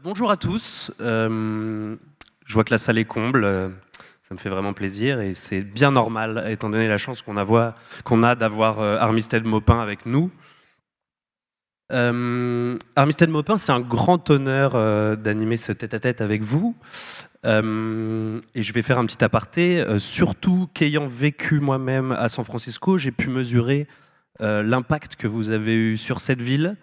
Bonjour à tous. Je vois que la salle est comble. Ça me fait vraiment plaisir et c'est bien normal étant donné la chance qu'on a d'avoir Armistead Maupin avec nous. Armistead Maupin, c'est un grand honneur d'animer ce tête-à-tête avec vous. Et je vais faire un petit aparté, surtout qu'ayant vécu moi-même à San Francisco, j'ai pu mesurer l'impact que vous avez eu sur cette ville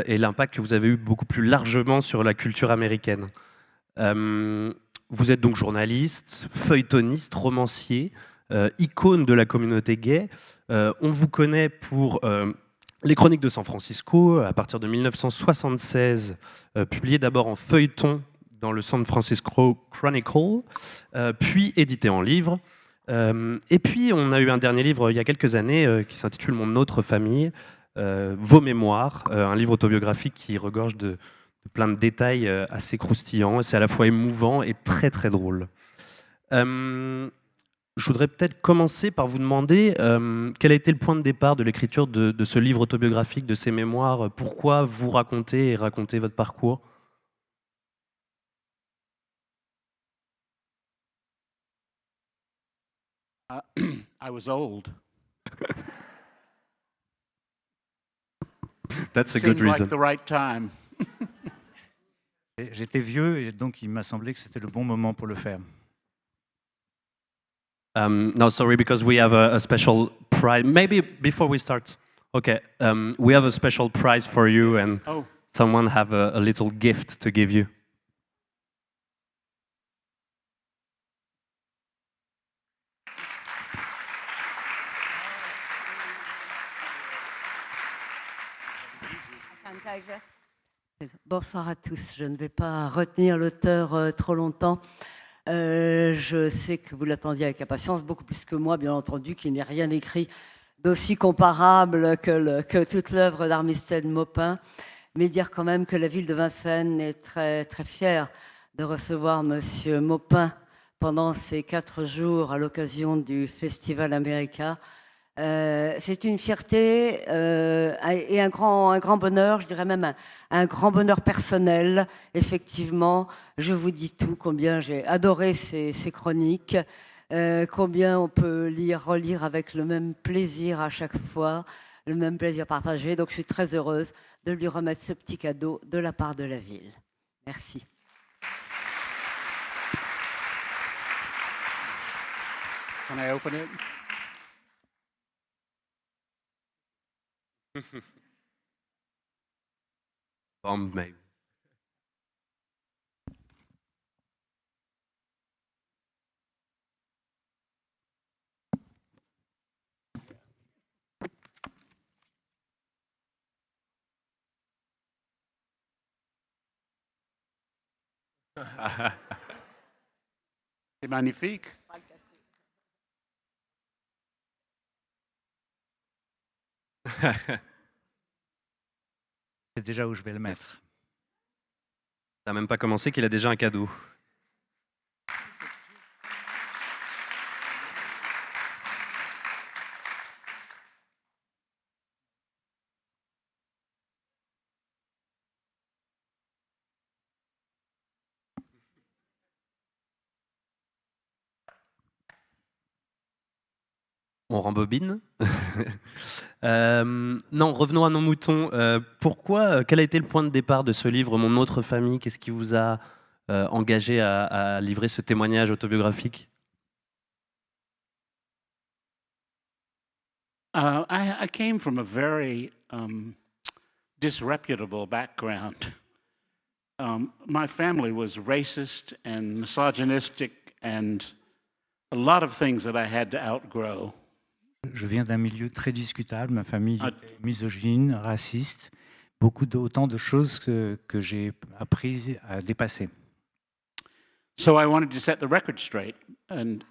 et l'impact que vous avez eu beaucoup plus largement sur la culture américaine. Vous êtes donc journaliste, feuilletoniste, romancier, icône de la communauté gay. On vous connaît pour les Chroniques de San Francisco, à partir de 1976, publié d'abord en feuilleton dans le San Francisco Chronicle, puis édité en livre. Et puis, on a eu un dernier livre il y a quelques années qui s'intitule Mon autre famille, Vos mémoires, un livre autobiographique qui regorge de plein de détails assez croustillants. C'est à la fois émouvant et très très drôle. Je voudrais peut-être commencer par vous demander quel a été le point de départ de l'écriture de ce livre autobiographique, de ces mémoires. Pourquoi vous raconter et raconter votre parcours? I was old. That's a Seemed good reason. like the right time. J'étais vieux et donc il m'a semblé que c'était le bon moment pour le faire. No, sorry, because we have a special prize. Maybe before we start, okay, we have a special prize for you, and someone have a little gift to give you. Bonsoir à tous. Je ne vais pas retenir l'auteur trop longtemps. Je sais que vous l'attendiez avec impatience, beaucoup plus que moi, bien entendu, qu'il n'est rien écrit d'aussi comparable que toute l'œuvre d'Armistead Maupin. Mais dire quand même que la ville de Vincennes est très, très fière de recevoir Monsieur Maupin pendant ces 4 jours à l'occasion du Festival America. C'est une fierté et un grand bonheur, je dirais même un grand bonheur personnel. Effectivement, je vous dis tout, combien j'ai adoré ces chroniques, combien on peut relire avec le même plaisir à chaque fois, le même plaisir partagé. Donc je suis très heureuse de lui remettre ce petit cadeau de la part de la ville. Merci. Can I open it? Bomb, maybe. C'est magnifique. C'est déjà où je vais le mettre. Ça n'a même pas commencé qu'il a déjà un cadeau. On rembobine. Non, revenons à nos moutons. Quel a été le point de départ de ce livre, Mon autre famille? Qu'est-ce qui vous a engagé à livrer ce témoignage autobiographique? I came from a very disreputable background. My family was racist and misogynistic and a lot of things that I had to outgrow. Je viens d'un milieu très discutable, ma famille était misogyne, raciste, autant de choses que j'ai appris à dépasser. So I wanted to set the record straight and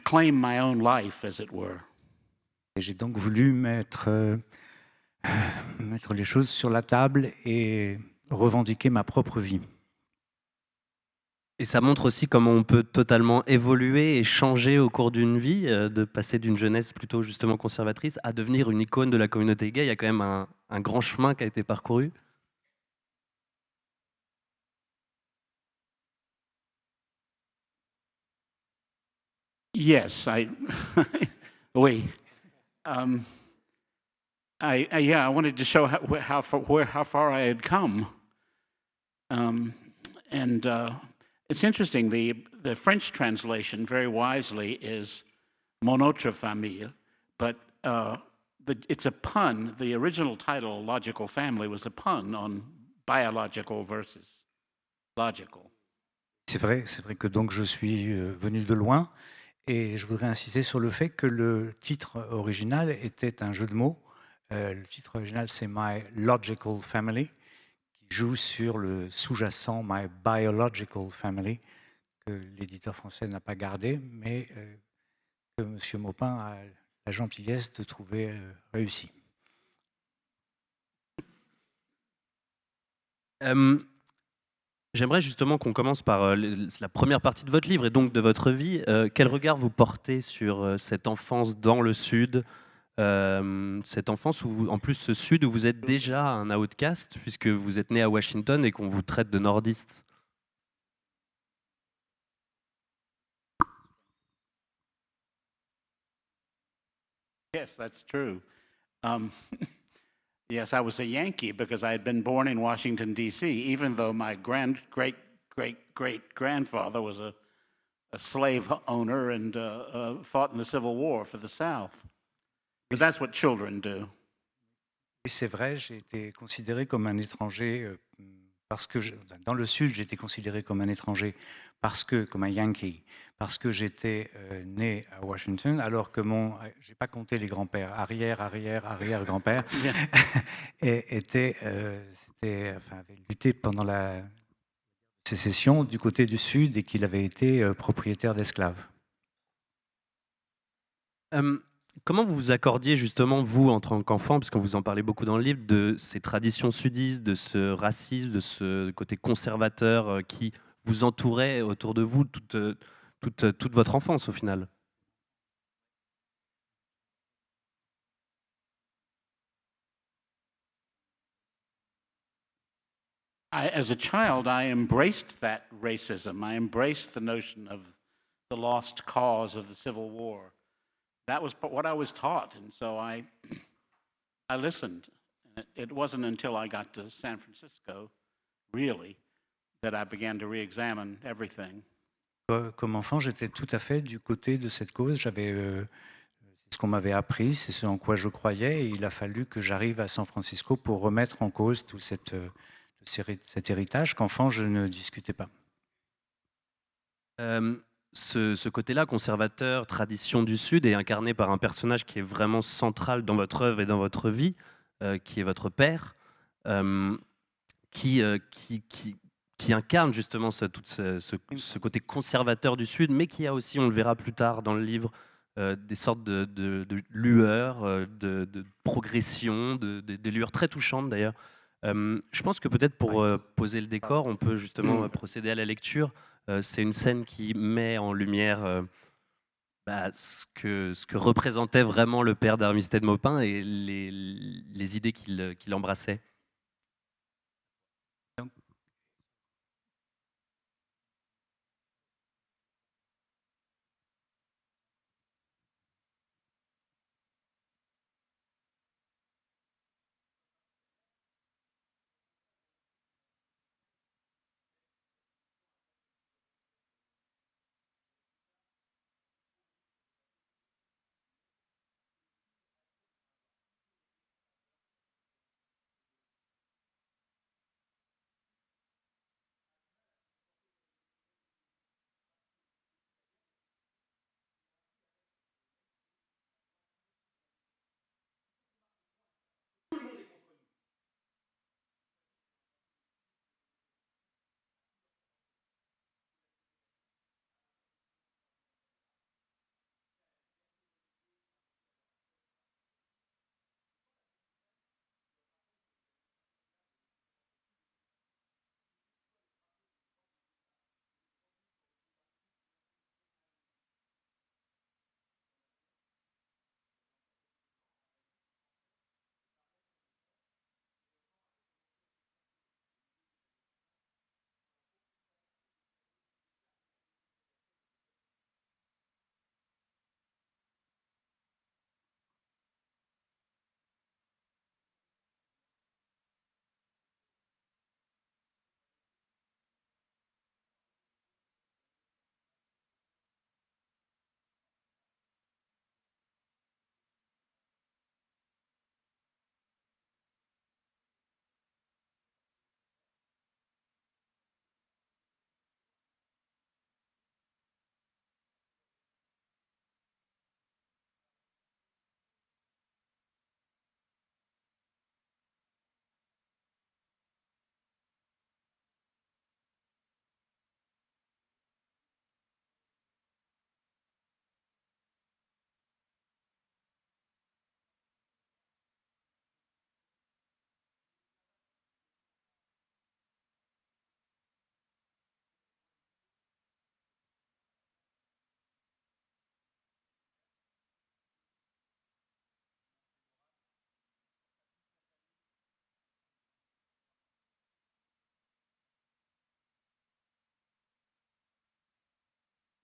claim my own life, as it were. Et j'ai donc voulu mettre les choses sur la table et revendiquer ma propre vie. Et ça montre aussi comment on peut totalement évoluer et changer au cours d'une vie, de passer d'une jeunesse plutôt justement conservatrice à devenir une icône de la communauté gay. Il y a quand même un grand chemin qui a été parcouru. Yes, we. Um, I wanted to show how far I had come. And it's interesting, the French translation, very wisely, is Mon autre famille, but it's a pun. The original title, Logical Family, was a pun on biological versus logical. C'est vrai que donc je suis venu de loin et je voudrais insister sur le fait que le titre original était un jeu de mots. Le titre original, c'est My Logical Family, qui joue sur le sous-jacent My Biological Family, que l'éditeur français n'a pas gardé, mais que M. Maupin a la gentillesse de trouver réussi. J'aimerais justement qu'on commence par la première partie de votre livre et donc de votre vie. Quel regard vous portez sur cette enfance dans le Sud, cette enfance où, en plus, ce Sud où vous êtes déjà un outcast puisque vous êtes né à Washington et qu'on vous traite de nordiste? Yes, that's true. Yes, I was a Yankee because I had been born in Washington, D.C., even though my great-great-great-grandfather was a slave owner and fought in the Civil War for the South. But that's what children do. Et c'est vrai, j'ai été considéré comme un étranger parce que dans le Sud, j'ai été considéré comme un étranger comme un Yankee, parce que j'étais né à Washington, alors que j'ai pas compté les grands-pères, arrière-grand-père, avait lutté pendant la sécession du côté du Sud et qu'il avait été propriétaire d'esclaves. Comment vous vous accordiez justement, vous, en tant qu'enfant, parce qu'on vous en parlez beaucoup dans le livre, de ces traditions sudistes, de ce racisme, de ce côté conservateur qui vous entourait autour de vous toute votre enfance au final? As a child, I embraced that racism. I embraced the notion of the lost cause of the Civil War. That was what I was taught, and so I listened. It wasn't until I got to San Francisco, really, that I began to re-examine everything. Comme enfant, j'étais tout à fait du côté de cette cause. C'est ce qu'on m'avait appris, c'est ce en quoi je croyais, et il a fallu que j'arrive à San Francisco pour remettre en cause tout cet héritage qu'enfant je ne discutais pas. Ce côté-là, conservateur, tradition du Sud, est incarné par un personnage qui est vraiment central dans votre œuvre et dans votre vie, qui est votre père, qui incarne justement ce côté conservateur du Sud, mais qui a aussi, on le verra plus tard dans le livre, des sortes de lueurs, de progression, des lueurs très touchantes d'ailleurs. Je pense que peut-être pour poser le décor, on peut justement procéder à la lecture. C'est une scène qui met en lumière ce que représentait vraiment le père d'Armistead Maupin et les idées qu'il embrassait.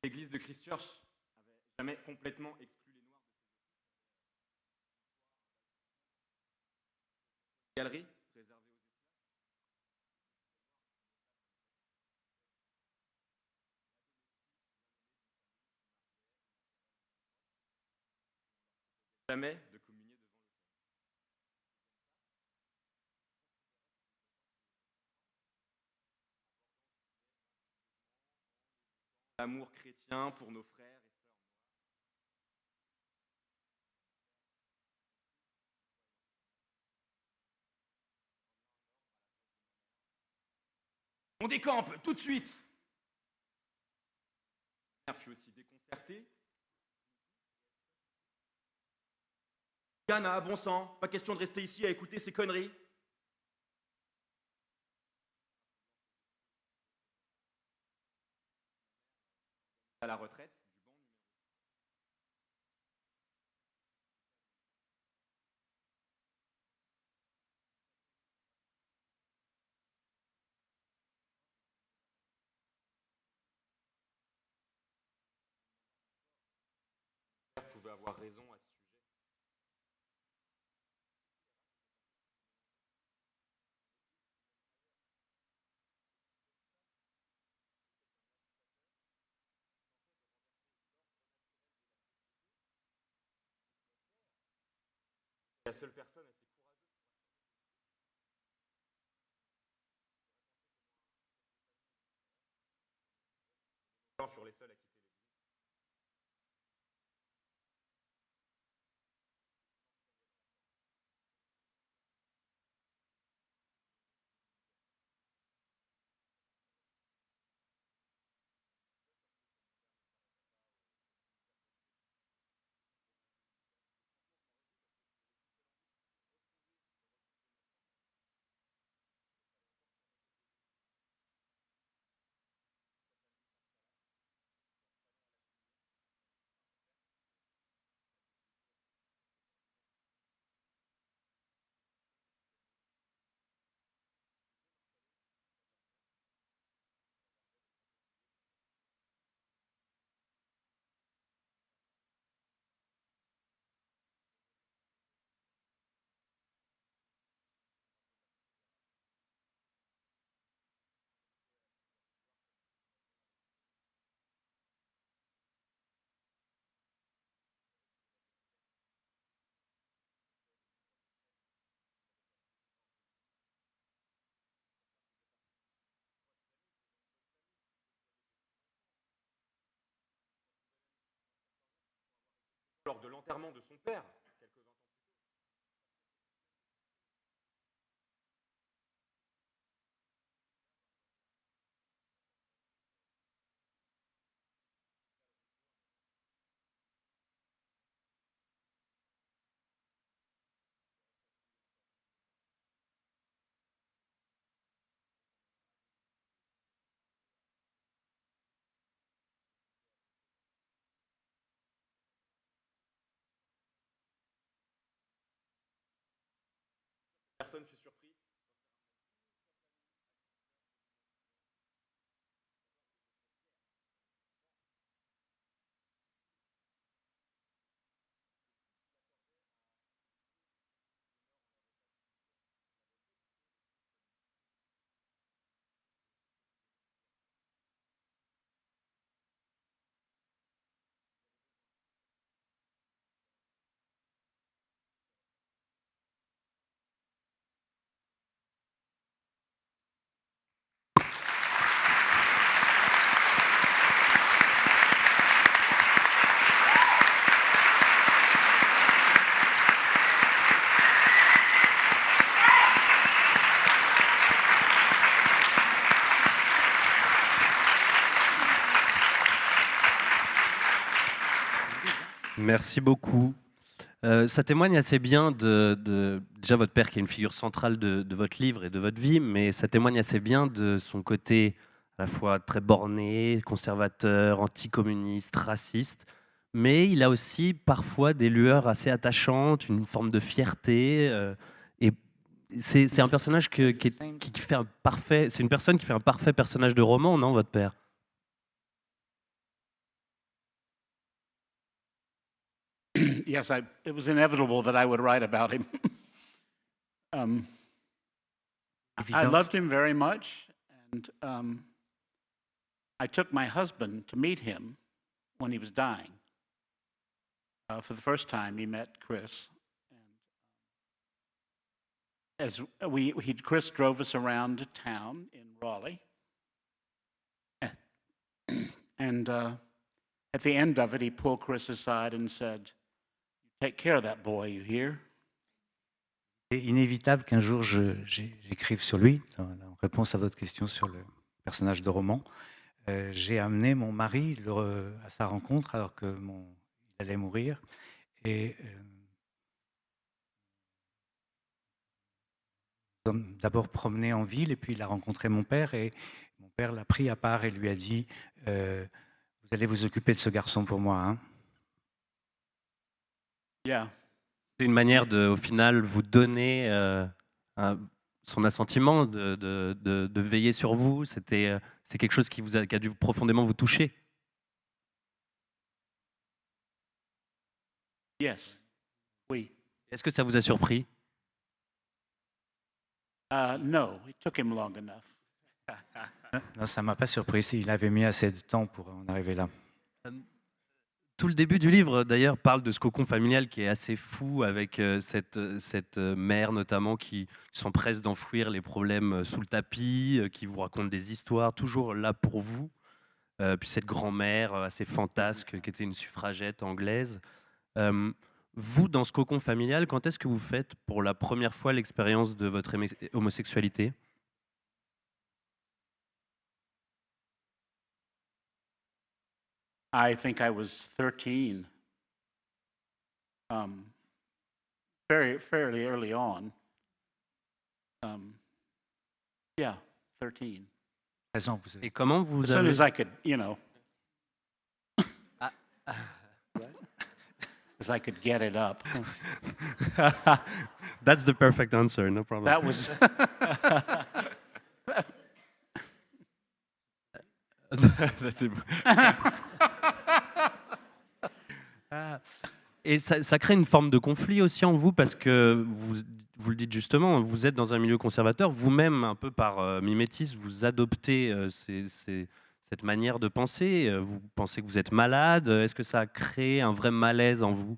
L'église de Christchurch n'avait jamais complètement exclu les Noirs de ses galeries réservées aux esclaves. Jamais de communier devant le Père. L'amour chrétien pour nos frères et sœurs noirs. On décampe tout de suite. Ma mère fut aussi déconcertée. Yana, bon sang, pas question de rester ici à écouter ces conneries. À la retraite du banc numéro 1. Mon père pouvait avoir raison à ce sujet. La seule personne assez courageuse pour furent les seuls à quitter l'église. Lors de l'enterrement de son père, quelques 20 ans plus tôt. Personne fut surpris. Merci beaucoup. Ça témoigne assez bien déjà votre père qui est une figure centrale de votre livre et de votre vie, mais ça témoigne assez bien de son côté à la fois très borné, conservateur, anticommuniste, raciste, mais il a aussi parfois des lueurs assez attachantes, une forme de fierté, et c'est un personnage qui fait un parfait, c'est une personne qui fait un parfait personnage de roman, non, votre père? yes, it was inevitable that I would write about him. I loved him very much, and I took my husband to meet him when he was dying. For the first time, he met Chris. And as Chris drove us around town in Raleigh. And at the end of it, he pulled Chris aside and said, "Take care of that boy, you hear?" C'est inévitable qu'un jour j'écrive sur lui, en réponse à votre question sur le personnage de roman. J'ai amené mon mari à sa rencontre alors qu'il allait mourir. Et nous sommes d'abord promenés en ville et puis il a rencontré mon père et mon père l'a pris à part et lui a dit vous allez vous occuper de ce garçon pour moi, hein? Yeah. C'est une manière de, au final, vous donner son assentiment, de veiller sur vous. C'est quelque chose qui a dû profondément vous toucher. Yes. Oui. Est-ce que ça vous a surpris? No, it took him long enough. Non, ça ne m'a pas surpris. Il avait mis assez de temps pour en arriver là. Tout le début du livre, d'ailleurs, parle de ce cocon familial qui est assez fou, avec cette mère notamment qui s'empresse d'enfouir les problèmes sous le tapis, qui vous raconte des histoires, toujours là pour vous. Puis cette grand-mère assez fantasque qui était une suffragette anglaise. Vous, dans ce cocon familial, quand est-ce que vous faites pour la première fois l'expérience de votre homosexualité? I think I was 13, fairly early on. Yeah, 13. 13 ans, vous avez. Et comment As vous soon avez... as I could, as I could get it up. That's the perfect answer, no problem. That was. Et ça crée une forme de conflit aussi en vous, parce que vous le dites justement, vous êtes dans un milieu conservateur, vous-même, un peu par mimétisme, vous adoptez cette manière de penser, vous pensez que vous êtes malade, est-ce que ça a créé un vrai malaise en vous?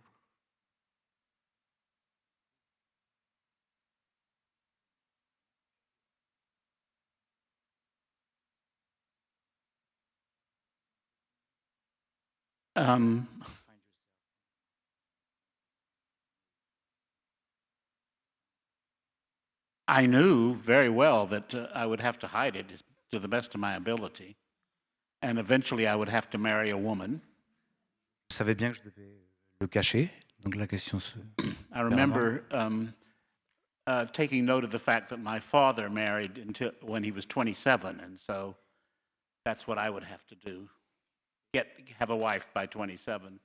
I knew very well that I would have to hide it to the best of my ability. And eventually I would have to marry a woman. Je savais bien que je devais le cacher, donc la question se... I remember taking note of the fact that my father married when he was 27, and so that's what I would have to do, have a wife by 27.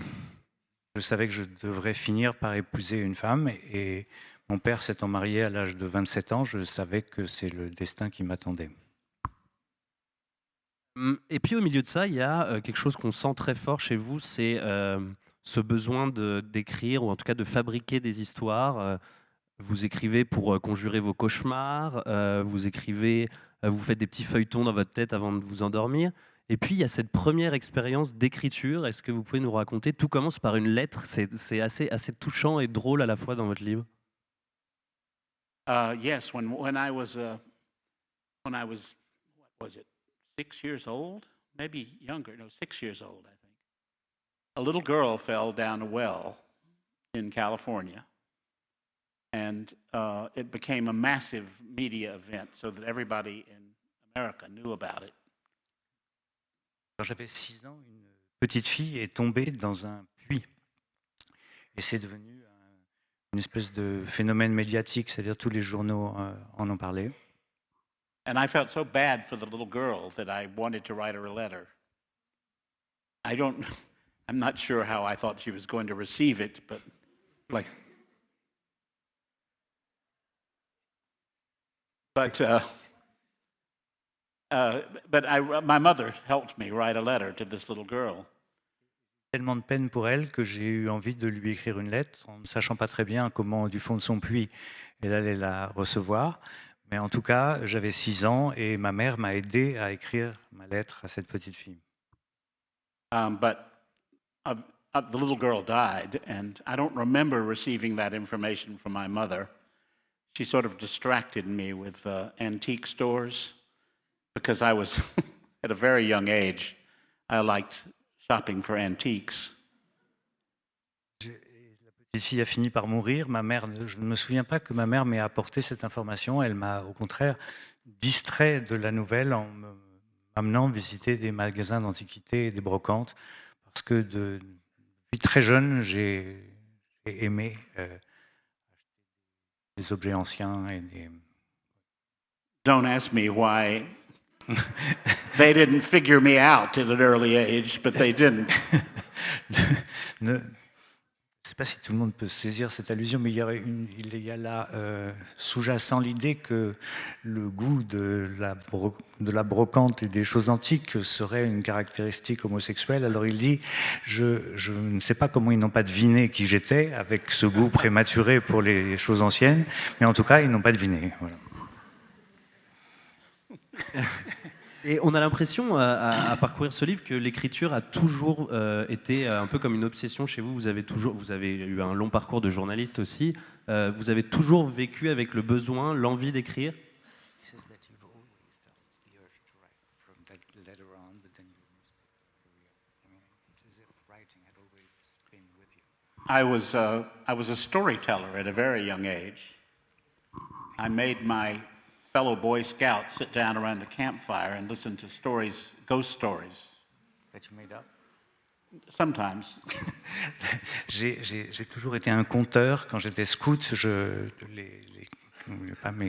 Je savais que je devrais finir par épouser une femme et mon père s'étant marié à l'âge de 27 ans, je savais que c'est le destin qui m'attendait. Et puis au milieu de ça, il y a quelque chose qu'on sent très fort chez vous, c'est ce besoin d'écrire, ou en tout cas de fabriquer des histoires. Vous écrivez pour conjurer vos cauchemars, vous écrivez, vous faites des petits feuilletons dans votre tête avant de vous endormir. Et puis il y a cette première expérience d'écriture. Est-ce que vous pouvez nous raconter? Tout commence par une lettre, c'est assez touchant et drôle à la fois dans votre livre. Yes, when I was, what was it, 6 years old? Maybe younger, no, 6 years old, I think. A little girl fell down a well in California, and it became a massive media event so that everybody in America knew about it. Quand j'avais 6 ans, une petite fille est tombée dans un puits. Et c'est devenu une espèce de phénomène médiatique, c'est-à-dire tous les journaux en ont parlé. And I felt so bad for the little girl that I wanted to write her a letter. I'm not sure how I thought she was going to receive it, but my mother helped me write a letter to this little girl. tellement de peine pour elle que j'ai eu envie de lui écrire une lettre en ne sachant pas très bien comment, du fond de son puits, elle allait la recevoir. Mais en tout cas, j'avais 6 ans et ma mère m'a aidé à écrire ma lettre à cette petite fille. But the little girl died, and I don't remember receiving that information from my mother. She sort of distracted me with antique stores because I was, at a very young age, I liked shopping for antiques. La petite fille a fini par mourir. Ma mère, je ne me souviens pas que ma mère m'ait apporté cette information. Elle m'a au contraire distrait de la nouvelle en m'amenant visiter des magasins d'antiquités et des brocantes parce que depuis très jeune, j'ai aimé les objets anciens et des... Don't ask me why they didn't figure me out at an early age, but they didn't. Je ne sais pas si tout le monde peut saisir cette allusion, mais il y a là sous-jacent l'idée que le goût de la brocante et des choses antiques serait une caractéristique homosexuelle. Alors il dit, je ne sais pas comment ils n'ont pas deviné qui j'étais avec ce goût prématuré pour les choses anciennes, mais en tout cas, ils n'ont pas deviné. Voilà. Et on a l'impression, à parcourir ce livre, que l'écriture a toujours été un peu comme une obsession chez vous. Vous avez eu un long parcours de journaliste aussi. Vous avez toujours vécu avec le besoin, l'envie d'écrire. I was a storyteller at a very young age. I made my fellow Boy Scouts sit down around the campfire and listen to stories, ghost stories. That you made up? Sometimes. J'ai toujours été un conteur. Quand j'étais scout,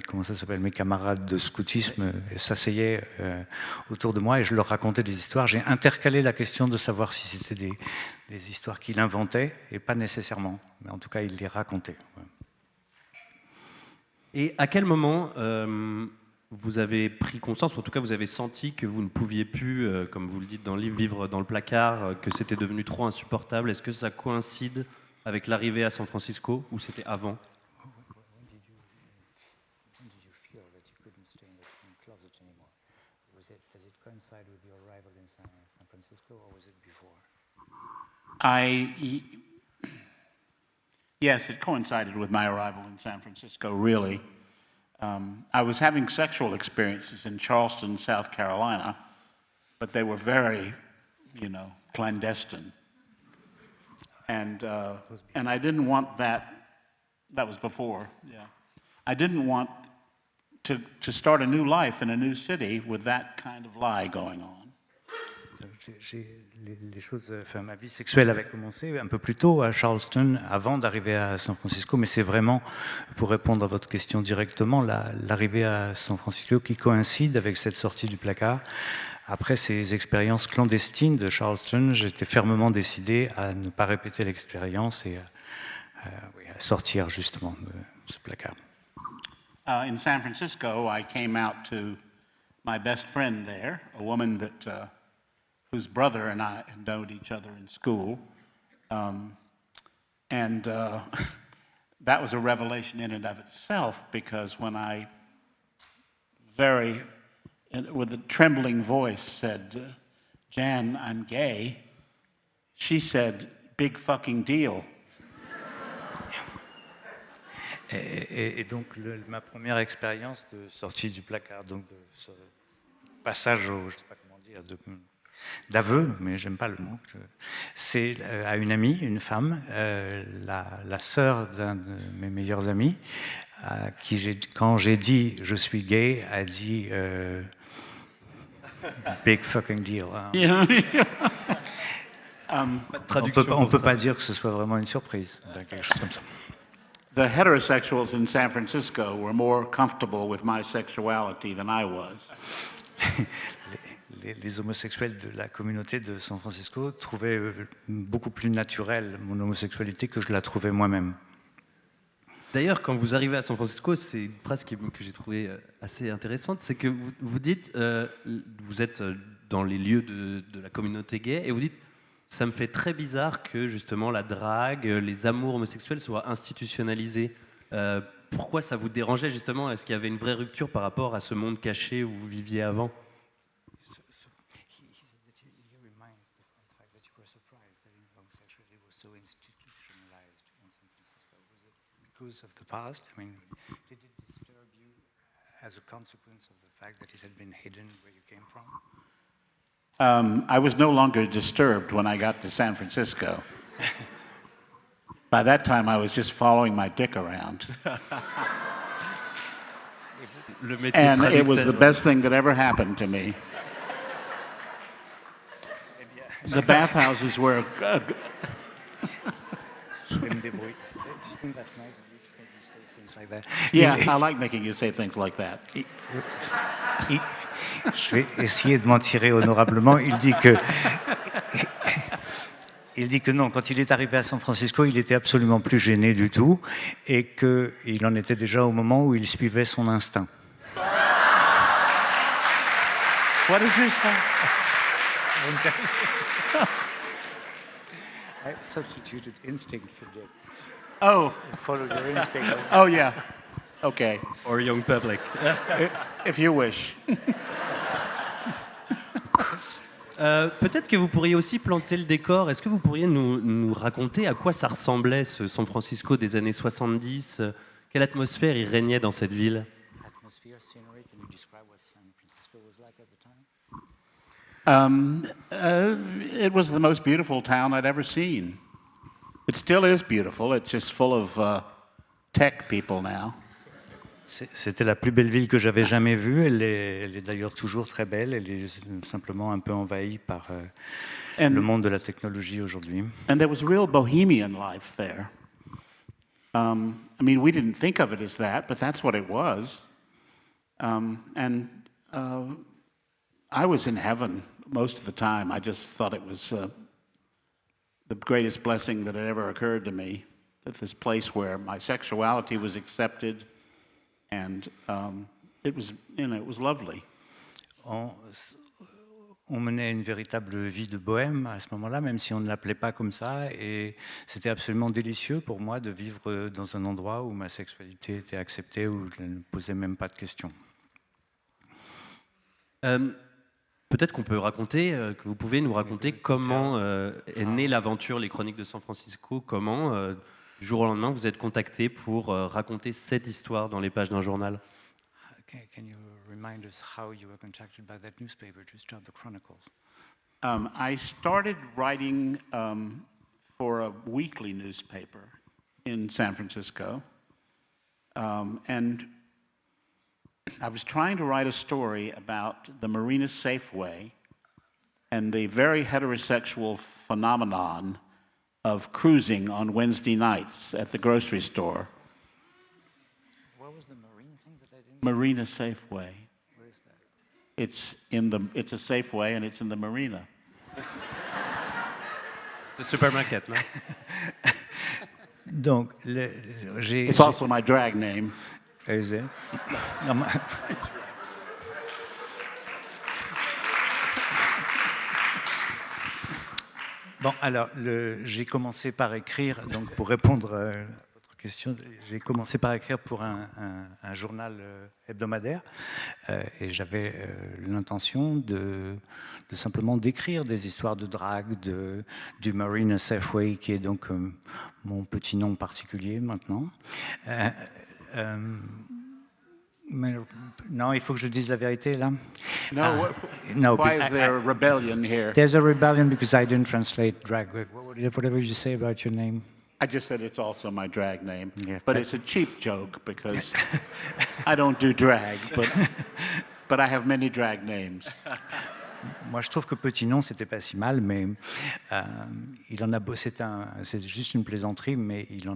comment ça s'appelle, mes camarades de scoutisme s'asseyaient autour de moi et je leur racontais des histoires. J'ai intercalé la question de savoir si c'était des histoires qu'il inventait et pas nécessairement, mais en tout cas il les racontait. Et à quel moment vous avez pris conscience, ou en tout cas vous avez senti que vous ne pouviez plus, comme vous le dites dans le livre, vivre dans le placard, que c'était devenu trop insupportable? Est-ce que ça coïncide avec l'arrivée à San Francisco ou c'était avant? Yes, it coincided with my arrival in San Francisco, really. I was having sexual experiences in Charleston, South Carolina, but they were very, clandestine. And I didn't want that was before, yeah. I didn't want to start a new life in a new city with that kind of lie going on. Ma vie sexuelle avait commencé un peu plus tôt à Charleston, avant d'arriver à San Francisco, mais c'est vraiment, pour répondre à votre question directement, l'arrivée à San Francisco qui coïncide avec cette sortie du placard. Après ces expériences clandestines de Charleston, j'étais fermement décidé à ne pas répéter l'expérience et à sortir justement de ce placard. In San Francisco, I came out to my best friend there, a woman that whose brother and I had known each other in school. And that was a revelation in and of itself, because when I with a trembling voice said, Jan, I'm gay, she said, big fucking deal. Et donc ma première expérience de sortie du placard, donc de ce passage au, je ne sais pas comment dire, d'aveu, mais j'aime pas le mot, c'est à une amie, une femme, la sœur d'un de mes meilleurs amis, à qui quand j'ai dit je suis gay, a dit big fucking deal. On peut pas dire que ce soit vraiment une surprise, quelque chose comme ça. The heterosexuals in San Francisco were more comfortable with my sexuality than I was. Les homosexuels de la communauté de San Francisco trouvaient beaucoup plus naturelle mon homosexualité que je la trouvais moi-même. D'ailleurs, quand vous arrivez à San Francisco, c'est une phrase que j'ai trouvée assez intéressante, c'est que vous dites, vous êtes dans les lieux de la communauté gay, et vous dites, ça me fait très bizarre que justement la drague, les amours homosexuels soient institutionnalisés. Pourquoi ça vous dérangeait justement? Est-ce qu'il y avait une vraie rupture par rapport à ce monde caché où vous viviez avant? Because of the past, I mean, did it disturb you as a consequence of the fact that it had been hidden where you came from? I was no longer disturbed when I got to San Francisco. By that time, I was just following my dick around. Le métier de And it was the traducteur. best thing that ever happened to me. The bathhouses were. Je vais me débrouiller. That's nice of you to make me say things like that. Yeah, I like making you say things like that. Je vais essayer de m'en tirer honorablement. Il dit que non, quand il est arrivé à San Francisco, il était absolument plus gêné du tout et qu'il en était déjà au moment où il suivait son instinct. What did you say? I substituted instinct for dick. Oh, Follow your instinct. oh yeah. Okay, Or young public. if you wish. Peut-être que vous pourriez aussi planter le décor. Est-ce que vous pourriez nous raconter à quoi ça ressemblait ce San Francisco des années 70? Quelle atmosphère il régnait dans cette ville? Atmosphere, scenery, can you describe what San Francisco was like at the time? It was the most beautiful town I'd ever seen. It still is beautiful. It's just full of tech people now. C'était la plus belle ville que j'avais jamais vue. Elle est d'ailleurs toujours très belle. Elle est simplement un peu envahie par le monde de la technologie aujourd'hui. And there was real bohemian life there. I mean, we didn't think of it as that, but that's what it was. And I was in heaven most of the time. I just thought it was the greatest blessing that had ever occurred to me, that this place where my sexuality was accepted, and it was, it was lovely. On menait une véritable vie de bohème à ce moment-là, même si on ne l'appelait pas comme ça. Et c'était absolument délicieux pour moi de vivre dans un endroit où ma sexualité était acceptée, où je ne posais même pas de questions. Peut-être qu'on peut raconter, que vous pouvez nous raconter comment est née l'aventure Les Chroniques de San Francisco, comment, du jour au lendemain, vous êtes contacté pour raconter cette histoire dans les pages d'un journal. Can you remind us how you were contacted by that newspaper to start the Chronicles? I started writing for a weekly newspaper in San Francisco, and I was trying to write a story about the Marina Safeway and the very heterosexual phenomenon of cruising on Wednesday nights at the grocery store. What was the marine thing that I didn't... Marina Safeway. Where is that? It's a Safeway and it's in the marina. C'est supermarket, non? Donc, j'ai... It's also my drag name. Is it? Non, bon, alors, j'ai commencé par écrire, donc pour répondre à votre question, j'ai commencé par écrire pour un journal hebdomadaire et j'avais l'intention de simplement d'écrire des histoires de drague, du Marina Safeway, qui est donc mon petit nom particulier maintenant. Mais non, il faut que je dise la vérité là. No, No, why is there a rebellion here? there's a rebellion because I didn't translate drag. Whatever you say about your name. I just said it's also my drag name, Yeah. but it's a cheap joke because I don't do drag, but I have many drag names. Moi, je trouve que petit nom, c'était pas si mal, mais il en a. C'est juste une plaisanterie, mais il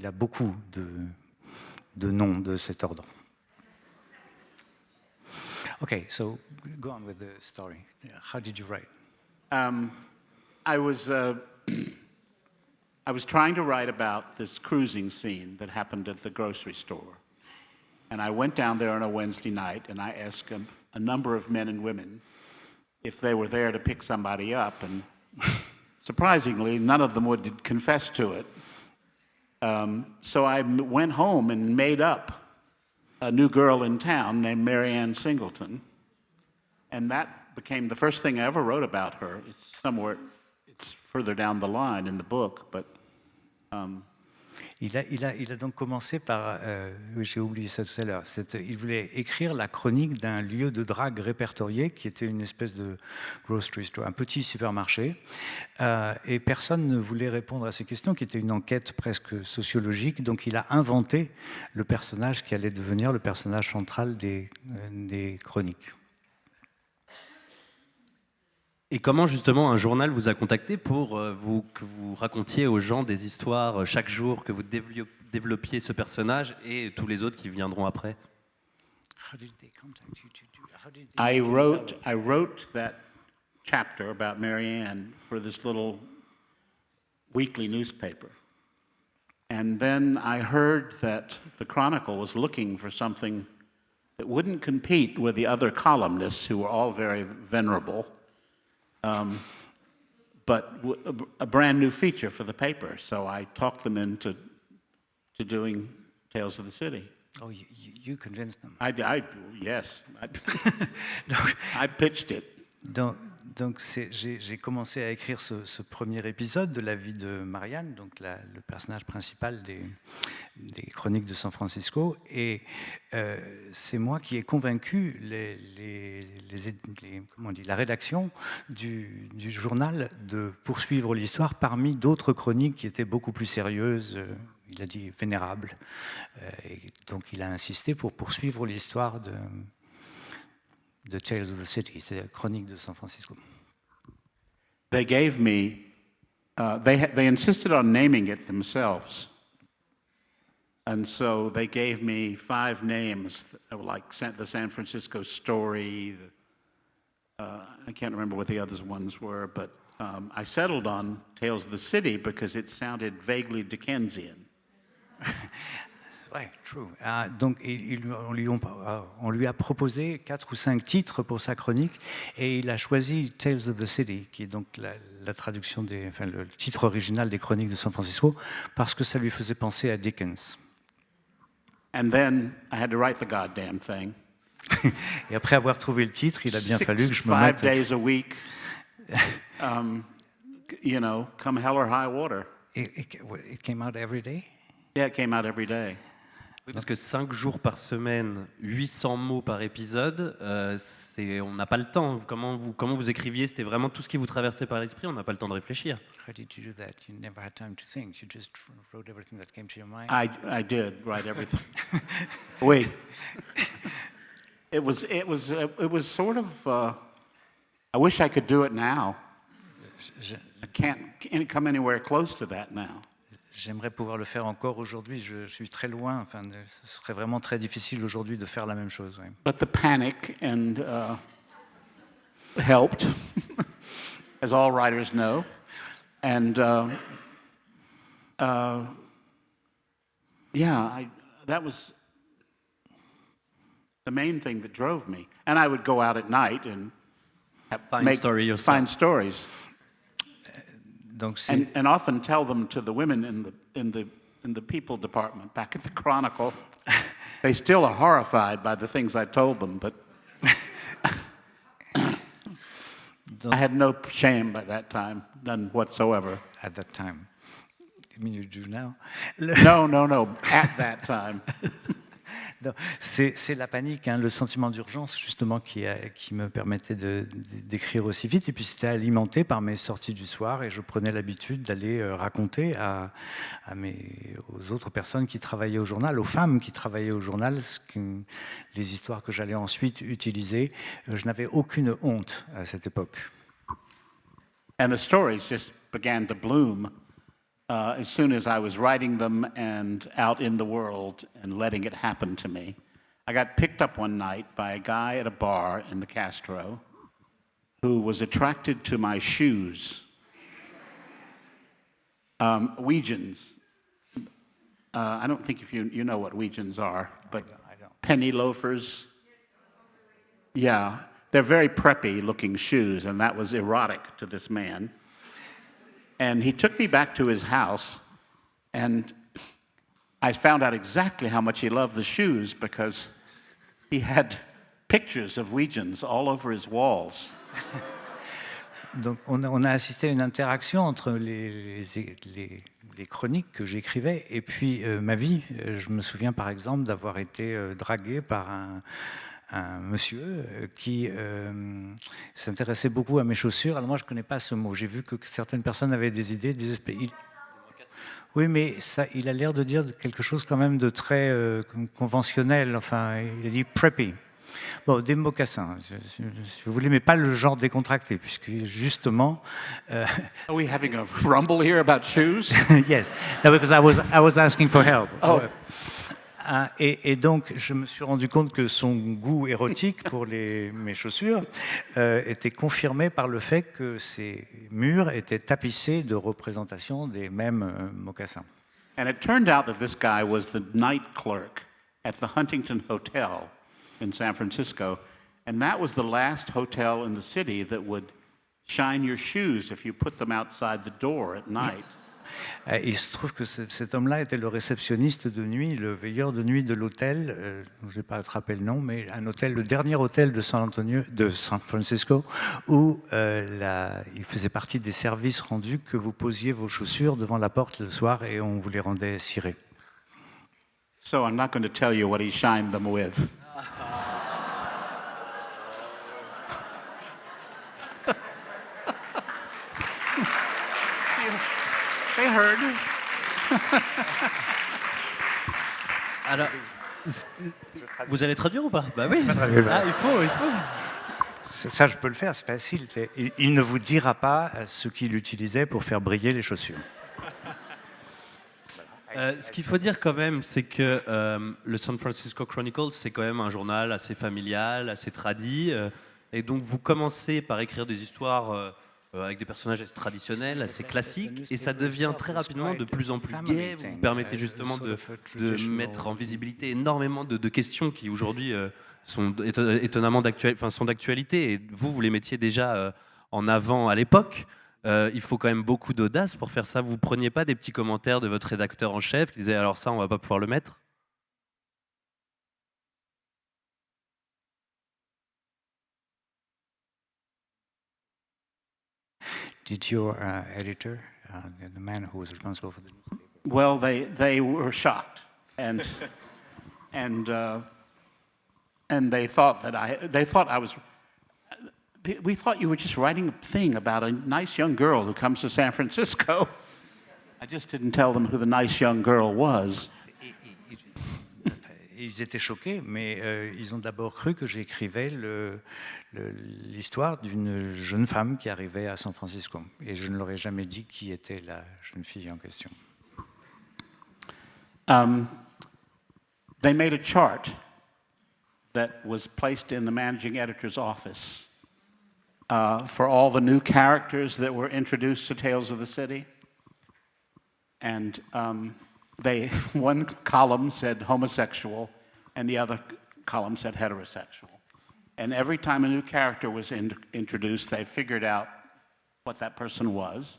a beaucoup de noms de cet ordre. Okay, so go on with the story. How did you write? I was trying to write about this cruising scene that happened at the grocery store. And I went down there on a Wednesday night and I asked a number of men and women if they were there to pick somebody up. And surprisingly, none of them would confess to it. So I went home and made up a new girl in town named Marianne Singleton. And that became the first thing I ever wrote about her. It's further down the line in the book, but... Il a donc commencé par, oui, j'ai oublié ça tout à l'heure, il voulait écrire la chronique d'un lieu de drague répertorié qui était une espèce de grocery store, un petit supermarché, et personne ne voulait répondre à ces questions, qui était une enquête presque sociologique, donc il a inventé le personnage qui allait devenir le personnage central des chroniques. Et comment justement un journal vous a contacté pour que vous racontiez aux gens des histoires chaque jour, que vous développiez ce personnage et tous les autres qui viendront après? I wrote that chapter about Marianne for this little weekly newspaper. And then I heard that the Chronicle was looking for something that wouldn't compete with the other columnists who were all very venerable. But a brand new feature for the paper. So I talked them into doing Tales of the City. Oh, you convinced them. Yes. I pitched it. Donc j'ai commencé à écrire ce premier épisode de la vie de Marianne, donc le personnage principal des Chroniques de San Francisco, et c'est moi qui ai convaincu la rédaction du journal de poursuivre l'histoire parmi d'autres chroniques qui étaient beaucoup plus sérieuses, il a dit vénérables, et donc il a insisté pour poursuivre l'histoire de Tales of the City, c'est la chronique de San Francisco. They gave me, they insisted on naming it themselves. And so they gave me 5 names, like the San Francisco Story. I can't remember what the other ones were, but I settled on Tales of the City because it sounded vaguely Dickensian. Ouais, true. Donc, on lui a proposé 4 ou 5 titres pour sa chronique, et il a choisi Tales of the City, qui est donc la traduction le titre original des Chroniques de San Francisco, parce que ça lui faisait penser à Dickens. And then I had to write the goddamn thing. Et après avoir trouvé le titre, il a bien fallu que je me 5 mette... days a week, you know, come hell or high water. It came out every day? Yeah, it came out every day. Oui, parce que 5 jours par semaine, 800 mots par épisode, on n'a pas le temps. Comment vous écriviez? C'était vraiment tout ce qui vous traversait par l'esprit, on n'a pas le temps de réfléchir. How did you do that? You never had time to think. You just wrote everything that came to your mind. I did write everything. Wait. It was sort of. I wish I could do it now. I can't come anywhere close to that now. J'aimerais pouvoir le faire encore aujourd'hui. Je suis très loin. Enfin, ce serait vraiment très difficile aujourd'hui de faire la même chose. Oui. But the panic helped, as all writers know, and that was the main thing that drove me. And I would go out at night and Find stories. Donc and often tell them to the women in the people department back at the Chronicle. They still are horrified by the things I told them, but I had no shame by that time, none whatsoever. At that time. You mean you do now? No. At that time. C'est la panique, hein, le sentiment d'urgence justement qui me permettait d'écrire aussi vite, et puis c'était alimenté par mes sorties du soir, et je prenais l'habitude d'aller raconter aux autres personnes qui travaillaient au journal, aux femmes qui travaillaient au journal, les histoires que j'allais ensuite utiliser. Je n'avais aucune honte à cette époque. And the stories just began to bloom as soon as I was writing them and out in the world and letting it happen to me. I got picked up one night by a guy at a bar in the Castro who was attracted to my shoes. Weejuns. I don't think if you know what Weejuns are, but penny loafers. Yeah, they're very preppy looking shoes, and that was erotic to this man. And he took me back to his house, and I found out exactly how much he loved the shoes because he had pictures of Weejuns all over his walls. Donc, on a assisté à une interaction entre les chroniques que j'écrivais et puis ma vie. Je me souviens par exemple d'avoir été dragué par un monsieur qui s'intéressait beaucoup à mes chaussures. Alors moi, je ne connais pas ce mot. J'ai vu que certaines personnes avaient des idées. Oui, mais ça, il a l'air de dire quelque chose quand même de très conventionnel. Enfin, il a dit preppy. Bon, des mocassins, si vous voulez, mais pas le genre décontracté, puisque justement... Are we having a rumble here about shoes? Yes, no, because I was asking for help. Oh. Et donc, je me suis rendu compte que son goût érotique pour mes chaussures était confirmé par le fait que ces murs étaient tapissés de représentations des mêmes mocassins. And it turned out that this guy was the night clerk at the Huntington Hotel in San Francisco, and that was the last hotel in the city that would shine your shoes if you put them outside the door at night. Il se trouve que cet homme-là était le réceptionniste de nuit, le veilleur de nuit de l'hôtel, je n'ai pas attrapé le nom, mais un hôtel, le dernier hôtel de San Francisco, où il faisait partie des services rendus que vous posiez vos chaussures devant la porte le soir et on vous les rendait cirées. So I'm not going to tell you what he shined them with. They heard. Alors, vous allez traduire ou pas? Bah oui. Ah, il faut. Ça, je peux le faire, c'est facile. Il ne vous dira pas ce qu'il utilisait pour faire briller les chaussures. Ce qu'il faut dire quand même, c'est que le San Francisco Chronicle, c'est quand même un journal assez familial, assez tradit. Et donc, vous commencez par écrire des histoires avec des personnages assez traditionnels, assez classiques, et ça devient très rapidement de plus en plus gai. Vous permettez justement de mettre en visibilité énormément de questions qui aujourd'hui sont étonnamment d'actualité. Et vous les mettiez déjà en avant à l'époque. Il faut quand même beaucoup d'audace pour faire ça. Vous ne preniez pas des petits commentaires de votre rédacteur en chef qui disait alors ça, on ne va pas pouvoir le mettre? Did your editor, the man who was responsible for the newspaper? Well, they were shocked, and they thought I was. We thought you were just writing a thing about a nice young girl who comes to San Francisco. I just didn't tell them who the nice young girl was. Ils étaient choqués, mais ils ont d'abord cru que j'écrivais l'histoire d'une jeune femme qui arrivait à San Francisco. Et je ne leur ai jamais dit qui était la jeune fille en question. They made a chart that was placed in the managing editor's office for all the new characters that were introduced to Tales of the City. And one column said homosexual, and the other column said heterosexual. And every time a new character was introduced, they figured out what that person was.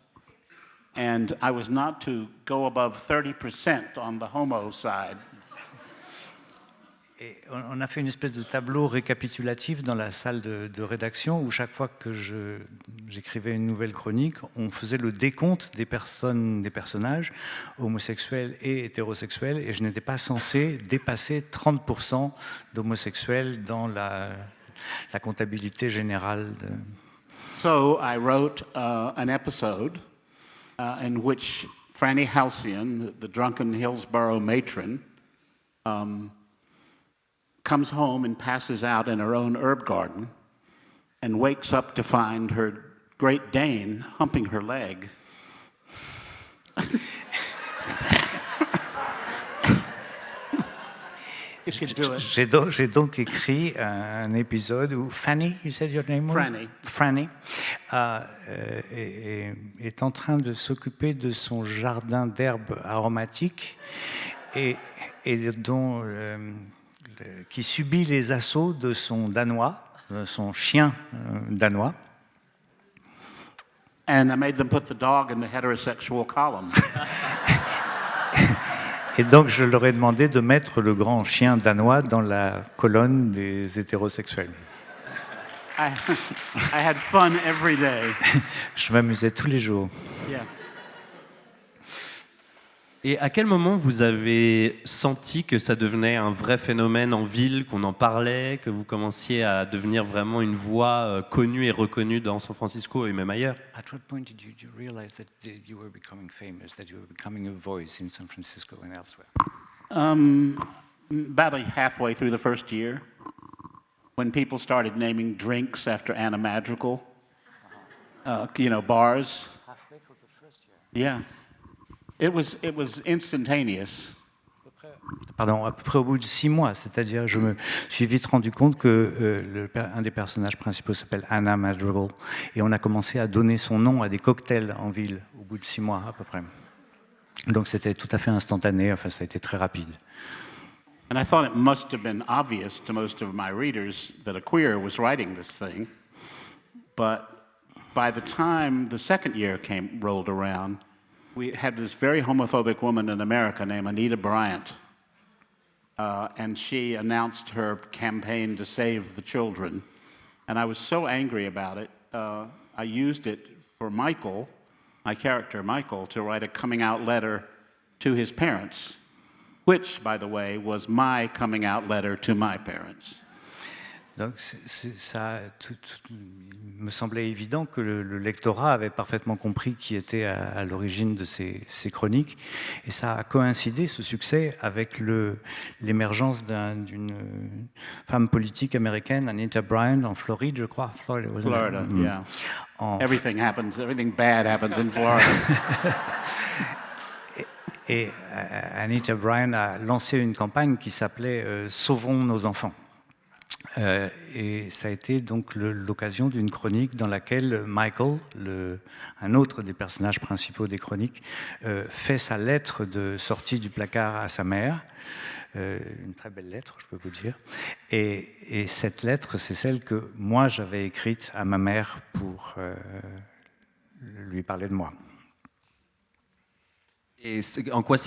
And I was not to go above 30% on the homo side. Et on a fait une espèce de tableau récapitulatif dans la salle de rédaction où chaque fois que j'écrivais une nouvelle chronique, on faisait le décompte des personnages homosexuels et hétérosexuels et je n'étais pas censé dépasser 30% d'homosexuels dans la comptabilité générale. So I wrote an episode in which Franny Halcyon, the drunken Hillsborough matron, comes home and passes out in her own herb garden and wakes up to find her Great Dane humping her leg. You can do it. J'ai donc écrit un épisode où Fanny, you said your name? Franny est en train de s'occuper de son jardin d'herbes aromatiques et dont qui subit les assauts de son danois, son chien danois. And I made them put the dog in the heterosexual column. Et donc, je leur ai demandé de mettre le grand chien danois dans la colonne des hétérosexuels. I had fun every day. Je m'amusais tous les jours. Yeah. Et à quel moment vous avez senti que ça devenait un vrai phénomène en ville, qu'on en parlait, que vous commenciez à devenir vraiment une voix connue et reconnue dans San Francisco et même ailleurs? At what point did you realize that you were becoming famous, that you were becoming a voice in San Francisco and elsewhere? About halfway through the first year, when people started naming drinks after Anna Madrigal, bars. Halfway through the first year. Yeah. It was instantaneous. Pardon, à peu près au bout de 6 mois, c'est-à-dire je me suis vite rendu compte que un des personnages principaux s'appelle Anna Madrigal et on a commencé à donner son nom à des cocktails en ville au bout de 6 mois à peu près. Donc c'était tout à fait instantané, enfin ça a été très rapide. And I thought it must have been obvious to most of my readers that a queer was writing this thing. But by the time the second year rolled around, we had this very homophobic woman in America named Anita Bryant. And she announced her campaign to save the children. And I was so angry about it, I used it for Michael, my character Michael, to write a coming out letter to his parents, which, by the way, was my coming out letter to my parents. Donc il me semblait évident que le lectorat avait parfaitement compris qui était à l'origine de ces chroniques. Et ça a coïncidé, ce succès, avec l'émergence d'une femme politique américaine, Anita Bryant, en Floride, je crois. Florida, yeah. Everything bad happens in Florida. Et Anita Bryant a lancé une campagne qui s'appelait Sauvons nos enfants. Et ça a été donc l'occasion d'une chronique dans laquelle Michael, un autre des personnages principaux des chroniques, fait sa lettre de sortie du placard à sa mère, une très belle lettre, je peux vous dire. Et cette lettre, c'est celle que moi j'avais écrite à ma mère pour lui parler de moi. Et en quoi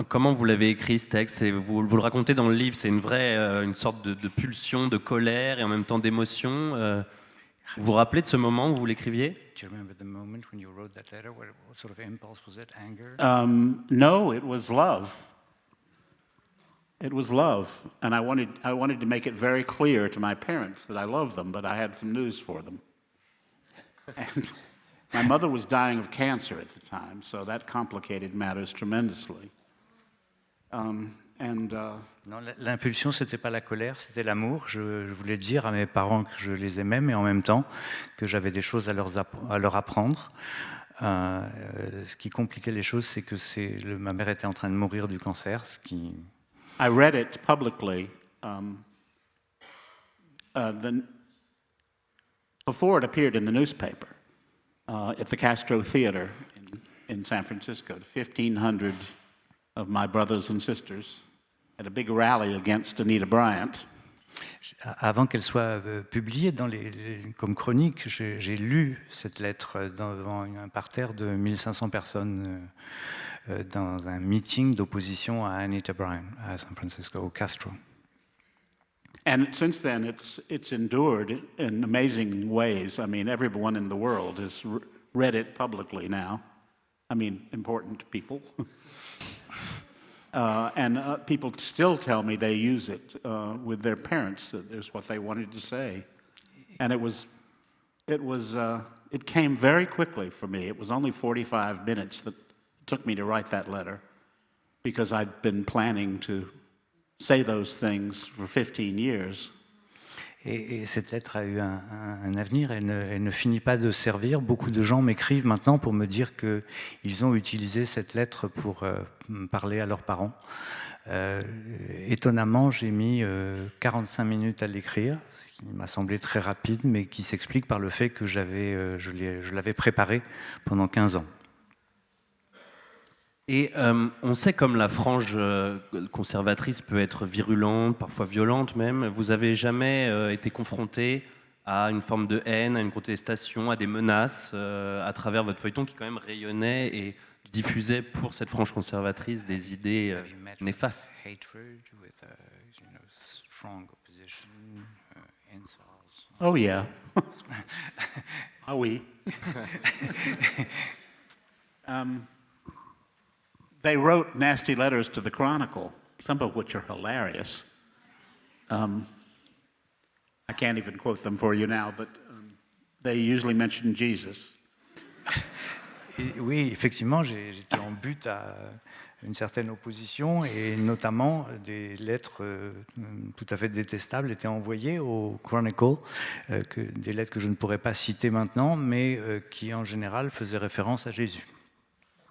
comment vous l'avez écrit ce texte? Vous le racontez dans le livre, c'est une sorte de pulsion, de colère et en même temps d'émotion. Vous vous rappelez de ce moment où vous l'écriviez? Do you remember the moment when you wrote that letter? What sort of impulse was it? Anger? No, it was love. It was love, and I wanted to make it very clear to my parents that I loved them, but I had some news for them. And my mother was dying of cancer at the time, so that complicated matters tremendously. Non, l'impulsion, c'était pas la colère, c'était l'amour. Je voulais dire à mes parents que je les aimais, mais en même temps que j'avais des choses à leur apprendre. Ce qui compliquait les choses, c'est que ma mère était en train de mourir du cancer, ce qui... I read it publicly before it appeared in the newspaper. At the Castro Theater in San Francisco, 1,500 of my brothers and sisters at a big rally against Anita Bryant. Avant qu'elle soit publiée comme chronique, j'ai lu cette lettre devant un parterre de 1500 personnes dans un meeting d'opposition à Anita Bryant à San Francisco, au Castro. And since then, it's endured in amazing ways. I mean, everyone in the world has read it publicly now. I mean, important people. And people still tell me they use it with their parents. That is what they wanted to say. And it came very quickly for me. It was only 45 minutes that it took me to write that letter, because I'd been planning to say those things for 15 years. Et cette lettre a eu un avenir, elle ne finit pas de servir. Beaucoup de gens m'écrivent maintenant pour me dire qu'ils ont utilisé cette lettre pour parler à leurs parents. Étonnamment, j'ai mis 45 minutes à l'écrire, ce qui m'a semblé très rapide, mais qui s'explique par le fait que je l'avais préparé pendant 15 ans. Et on sait comme la frange conservatrice peut être virulente, parfois violente même. Vous avez jamais été confronté à une forme de haine, à une contestation, à des menaces, à travers votre feuilleton qui quand même rayonnait et diffusait pour cette frange conservatrice des idées Have you met with néfastes. hatred, with strong opposition, insults? Oh, yeah. Ah, oui. They wrote nasty letters to the Chronicle, some of which are hilarious. I can't even quote them for you now, but they usually mention Jesus. Et oui, effectivement, j'étais en but à une certaine opposition et notamment des lettres tout à fait détestables étaient envoyées au Chronicle, des lettres que je ne pourrais pas citer maintenant, mais qui en général faisaient référence à Jésus.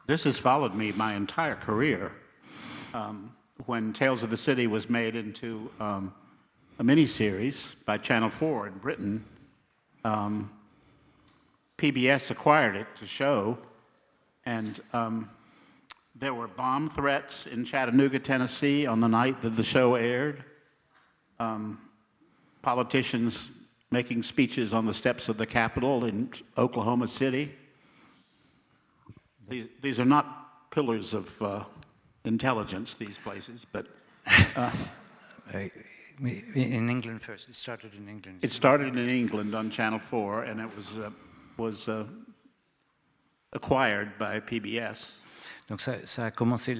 This has followed me my entire career. When Tales of the City was made into a miniseries by Channel 4 in Britain, PBS acquired it to show, and there were bomb threats in Chattanooga, Tennessee on the night that the show aired. Politicians making speeches on the steps of the Capitol in Oklahoma City. These are not pillars of intelligence, these places, but In England first, it started in England. it started in England on Channel 4, and it was acquired by PBS. Donc ça a commencé,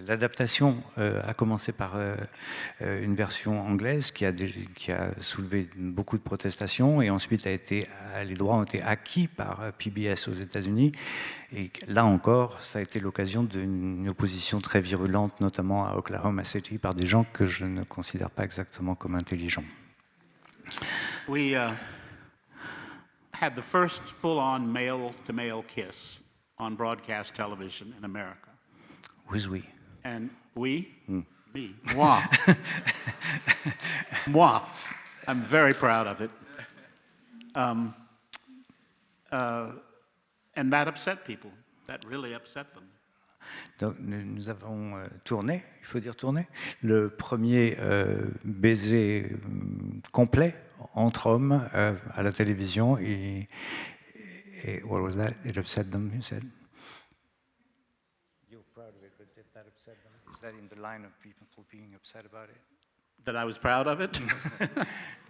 l'adaptation a commencé par une version anglaise qui a soulevé beaucoup de protestations et ensuite les droits ont été acquis par PBS aux États-Unis. Et là encore, ça a été l'occasion d'une opposition très virulente, notamment à Oklahoma City, par des gens que je ne considère pas exactement comme intelligents. We had the first full-on male-to-male kiss on broadcast television in America. Oui. And we, me, moi, moi, I'm very proud of it. And that upset people. That really upset them. Donc, nous avons tourné, il faut dire tourné, le premier baiser complet entre hommes à la télévision et what was that? It upset them, you said? You're proud of it, but did that upset them? Is that in the line of people being upset about it? That I was proud of it?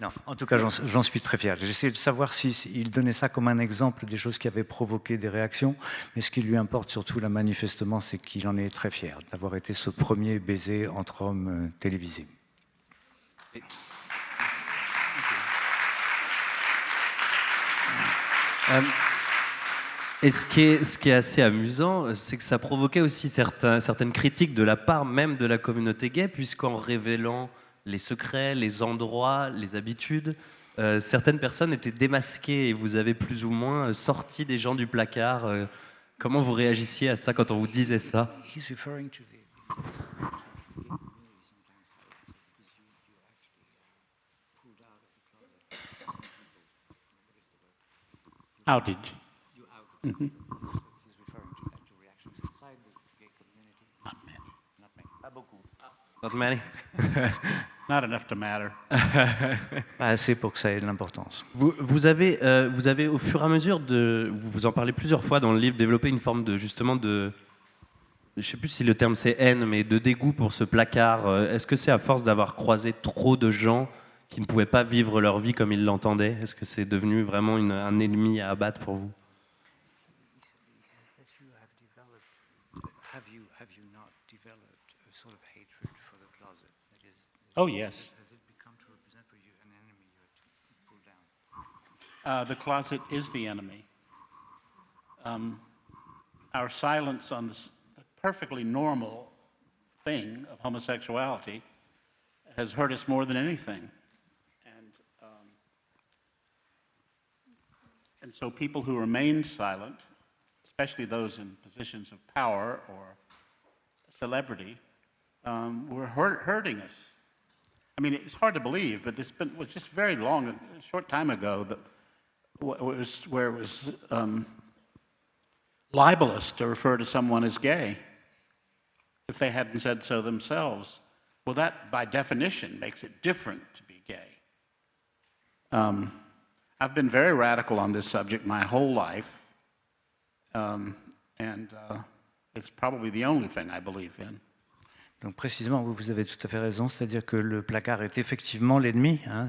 Non, en tout cas, j'en suis très fier. J'essaie de savoir s'il donnait ça comme un exemple des choses qui avaient provoqué des réactions, mais ce qui lui importe surtout, là, manifestement, c'est qu'il en est très fier d'avoir été ce premier baiser entre hommes télévisé. Et ce qui est assez amusant, c'est que ça provoquait aussi certaines critiques de la part même de la communauté gay, puisqu'en révélant les secrets, les endroits, les habitudes, certaines personnes étaient démasquées et vous avez plus ou moins sorti des gens du placard. Comment vous réagissiez à ça quand on vous disait ça? Outage. He's referring to reactions inside the gay community. Not many. Not many. Pas beaucoup. Not many. Not enough to matter. Pas assez pour que ça ait de l'importance. Vous avez au fur et à mesure vous en parlez plusieurs fois dans le livre, développé une forme de justement de, je ne sais plus si le terme c'est haine, mais de dégoût pour ce placard. Est-ce que c'est à force d'avoir croisé trop de gens qui ne pouvaient pas vivre leur vie comme ils l'entendaient? Est-ce que c'est devenu vraiment un ennemi à abattre pour vous? Oh, yes. The closet is the enemy. Our silence on this perfectly normal thing of homosexuality has hurt us more than anything. And so people who remained silent, especially those in positions of power or celebrity, were hurting us. I mean, it's hard to believe, but this was just very long, a short time ago, that where it was libelous to refer to someone as gay if they hadn't said so themselves. Well, that, by definition, makes it different to be gay. I've been very radical on this subject my whole life, it's probably the only thing I believe in. Donc précisément, vous avez tout à fait raison, c'est-à-dire que le placard est effectivement l'ennemi. Hein,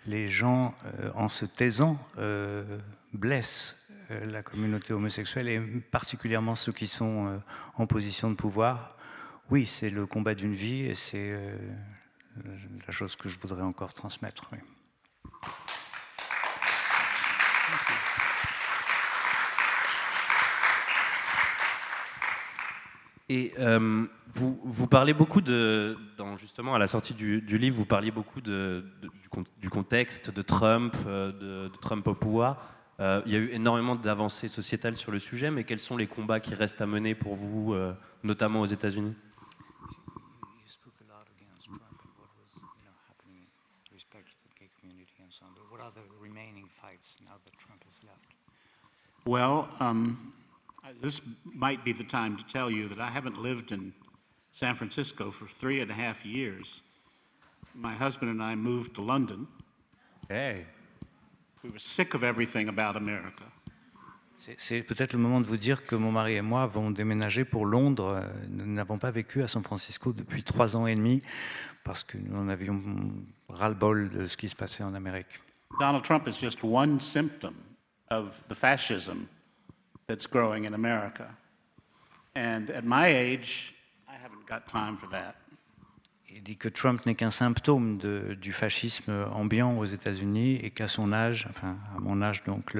les gens, en se taisant, blessent la communauté homosexuelle et particulièrement ceux qui sont en position de pouvoir. Oui, c'est le combat d'une vie et c'est la chose que je voudrais encore transmettre. Oui. Et vous parlez beaucoup justement à la sortie du livre, vous parliez beaucoup du contexte de Trump, de Trump au pouvoir. Il y a eu énormément d'avancées sociétales sur le sujet, mais quels sont les combats qui restent à mener pour vous, notamment aux États-Unis? Well, this might be the time to tell you that I haven't lived in San Francisco for 3.5 years. My husband and I moved to London. Hey. We were sick of everything about America. C'est peut-être le moment de vous dire que mon mari et moi avons déménagé pour Londres. Nous n'avons pas vécu à San Francisco depuis 3 ans et demi parce que nous en avions ras-le-bol de ce qui se passait en Amérique. Donald Trump is just one symptom of the fascism that's growing in America. And at my age, I haven't got time for that. Il dit que Trump n'est qu'un symptôme du fascisme ambiant aux États-Unis et qu'à son âge, enfin à mon âge, donc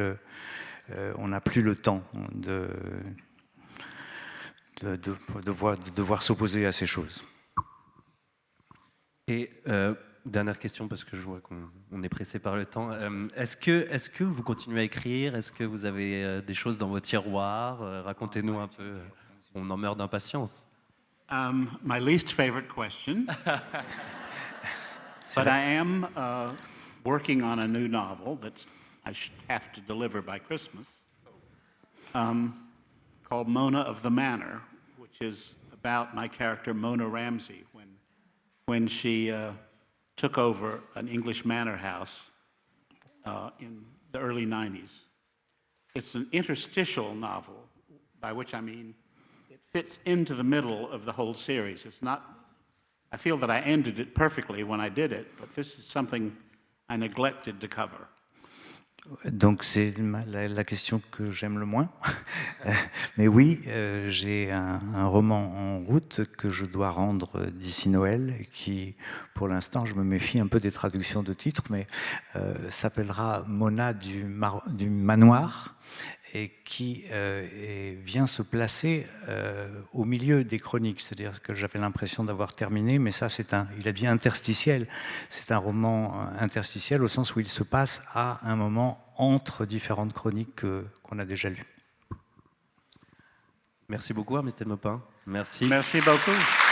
on n'a plus le temps de devoir s'opposer à ces choses. Et dernière question, parce que je vois qu'on est pressé par le temps. Est-ce que vous continuez à écrire? Est-ce que vous avez des choses dans vos tiroirs? Racontez-nous un peu. On en meurt d'impatience. My least favorite question. But I am working on a new novel that I should have to deliver by Christmas, called Mona of the Manor, which is about my character Mona Ramsey when she took over an English manor house in the early 90s. It's an interstitial novel, by which I mean it fits into the middle of the whole series. It's not, I feel that I ended it perfectly when I did it, but this is something I neglected to cover. Donc c'est la question que j'aime le moins. Mais oui, j'ai un roman en route que je dois rendre d'ici Noël et qui, pour l'instant, je me méfie un peu des traductions de titres, mais s'appellera Mona du manoir et qui vient se placer au milieu des chroniques. C'est-à-dire que j'avais l'impression d'avoir terminé, mais ça, il a dit interstitiel. C'est un roman interstitiel au sens où il se passe à un moment entre différentes chroniques qu'on a déjà lues. Merci beaucoup, Armistead Maupin. Merci. Merci beaucoup.